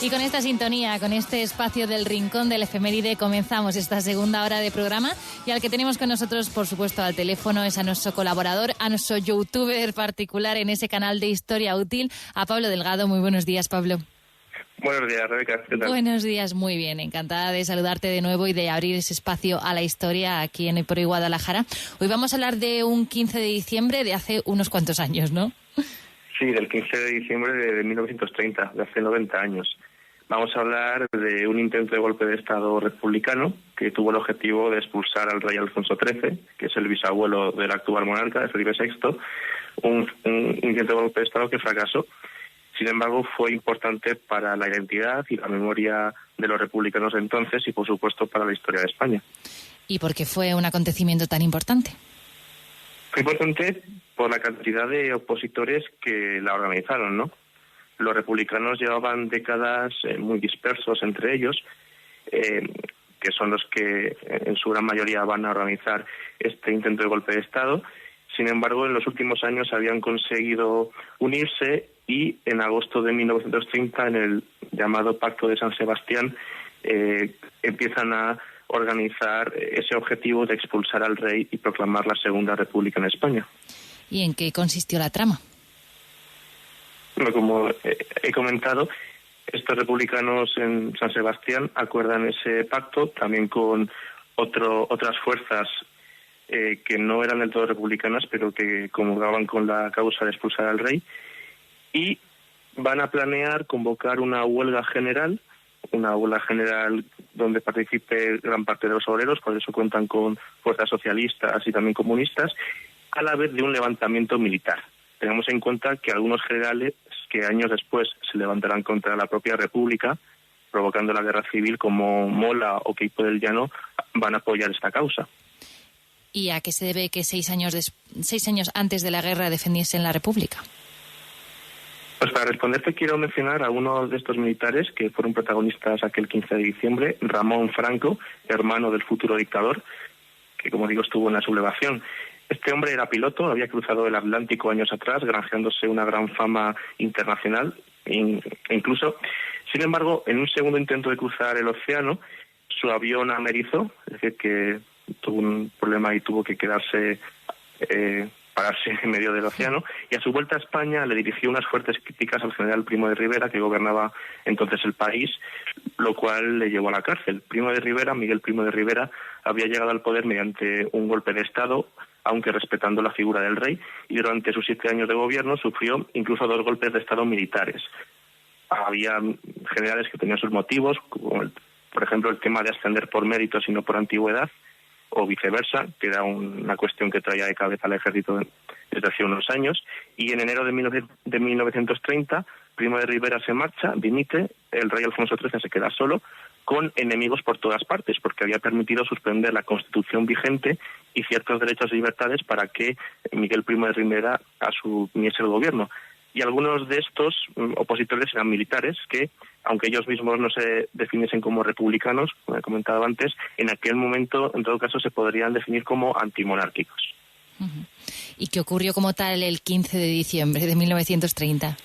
Y con esta sintonía, con este espacio del Rincón del Efeméride, comenzamos esta segunda hora de programa. Y al que tenemos con nosotros, por supuesto, al teléfono es a nuestro colaborador, a nuestro youtuber particular en ese canal de Historia Útil, a Pablo Delgado. Muy buenos días, Pablo. Buenos días, Rebeca. ¿Qué tal? Buenos días, muy bien. Encantada de saludarte de nuevo y de abrir ese espacio a la historia aquí en el Pro Guadalajara. Hoy vamos a hablar de un 15 de diciembre de hace unos cuantos años, ¿no? Sí, del 15 de diciembre de 1930, de hace 90 años. Vamos a hablar de un intento de golpe de Estado republicano que tuvo el objetivo de expulsar al rey Alfonso XIII, que es el bisabuelo del actual monarca, de Felipe VI, un intento de golpe de Estado que fracasó. Sin embargo, fue importante para la identidad y la memoria de los republicanos de entonces y, por supuesto, para la historia de España. ¿Y por qué fue un acontecimiento tan importante? Fue importante por la cantidad de opositores que la organizaron, ¿no? Los republicanos llevaban décadas muy dispersos entre ellos, que son los que en su gran mayoría van a organizar este intento de golpe de Estado. Sin embargo, en los últimos años habían conseguido unirse y en agosto de 1930, en el llamado Pacto de San Sebastián, empiezan a organizar ese objetivo de expulsar al rey y proclamar la Segunda República en España. ¿Y en qué consistió la trama? Bueno, como he comentado, estos republicanos en San Sebastián acuerdan ese pacto también con otras fuerzas que no eran del todo republicanas, pero que comulgaban con la causa de expulsar al rey, y van a planear convocar una huelga general donde participe gran parte de los obreros, por eso cuentan con fuerzas socialistas y también comunistas, a la vez de un levantamiento militar. Tenemos en cuenta que algunos generales que años después se levantarán contra la propia República, provocando la guerra civil, como Mola o Queipo del Llano, van a apoyar esta causa. ¿Y a qué se debe que 6 años antes de la guerra defendiesen la República? Pues para responderte quiero mencionar a uno de estos militares que fueron protagonistas aquel 15 de diciembre, Ramón Franco, hermano del futuro dictador, que como digo estuvo en la sublevación. Este hombre era piloto, había cruzado el Atlántico años atrás, granjeándose una gran fama internacional, incluso. Sin embargo, en un segundo intento de cruzar el océano, su avión amerizó, es decir, que tuvo un problema y tuvo que pararse en medio del océano, y a su vuelta a España le dirigió unas fuertes críticas al general Primo de Rivera, que gobernaba entonces el país, lo cual le llevó a la cárcel. Miguel Primo de Rivera, había llegado al poder mediante un golpe de Estado, aunque respetando la figura del rey, y durante sus 7 años de gobierno sufrió incluso 2 golpes de Estado militares. Había generales que tenían sus motivos, como por ejemplo el tema de ascender por méritos y no por antigüedad, o viceversa, que era una cuestión que traía de cabeza al ejército desde hace unos años. Y en enero de 1930, Primo de Rivera se marcha, dimite, el rey Alfonso XIII se queda solo, con enemigos por todas partes, porque había permitido suspender la Constitución vigente y ciertos derechos y libertades para que Miguel Primo de Rivera asumiese el gobierno. Y algunos de estos opositores eran militares que, aunque ellos mismos no se definiesen como republicanos, como he comentado antes, en aquel momento, en todo caso, se podrían definir como antimonárquicos. Uh-huh. ¿Y qué ocurrió como tal el 15 de diciembre de 1930?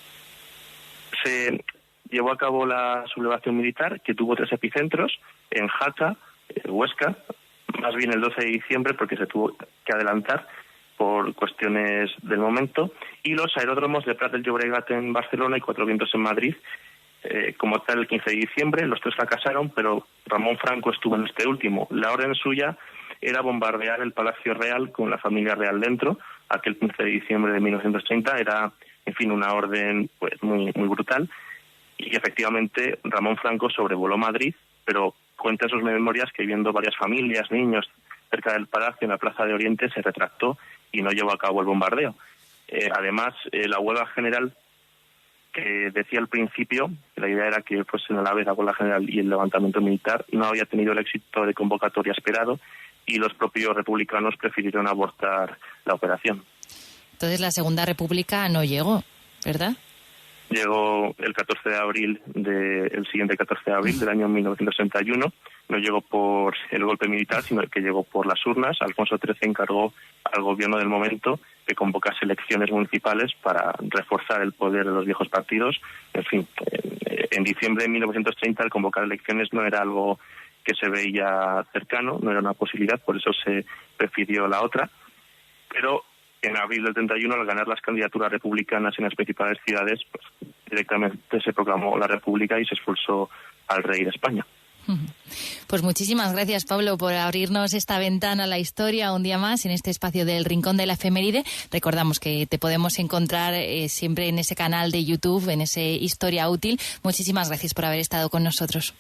Se llevó a cabo la sublevación militar, que tuvo 3 epicentros, en Jaca, Huesca, más bien el 12 de diciembre, porque se tuvo que adelantar por cuestiones del momento, y los aeródromos de Prat del Llobregat en Barcelona y Cuatro Vientos en Madrid. Como tal, el 15 de diciembre, los 3 fracasaron, pero Ramón Franco estuvo en este último. La orden suya era bombardear el Palacio Real con la familia real dentro. Aquel 15 de diciembre de 1930 era, en fin, una orden pues muy brutal. Y efectivamente Ramón Franco sobrevoló Madrid, pero cuenta en sus memorias que viendo varias familias, niños, cerca del palacio, en la Plaza de Oriente, se retractó y no llevó a cabo el bombardeo. Además, la huelga general, que decía al principio, que la idea era que fuesen a la vez la huelga general y el levantamiento militar, no había tenido el éxito de convocatoria esperado y los propios republicanos prefirieron abortar la operación. Entonces la Segunda República no llegó, ¿verdad? Llegó el 14 de abril, el siguiente 14 de abril del año 1961. No llegó por el golpe militar, sino que llegó por las urnas. Alfonso XIII encargó al gobierno del momento que convocase elecciones municipales para reforzar el poder de los viejos partidos. En fin, En diciembre de 1930 el convocar elecciones no era algo que se veía cercano, no era una posibilidad, por eso se prefirió la otra. Pero en abril del 31, al ganar las candidaturas republicanas en las principales ciudades, pues directamente se proclamó la República y se expulsó al rey de España. Pues muchísimas gracias, Pablo, por abrirnos esta ventana a la historia un día más en este espacio del Rincón de la Efeméride. Recordamos que te podemos encontrar siempre en ese canal de YouTube, en ese Historia Útil. Muchísimas gracias por haber estado con nosotros.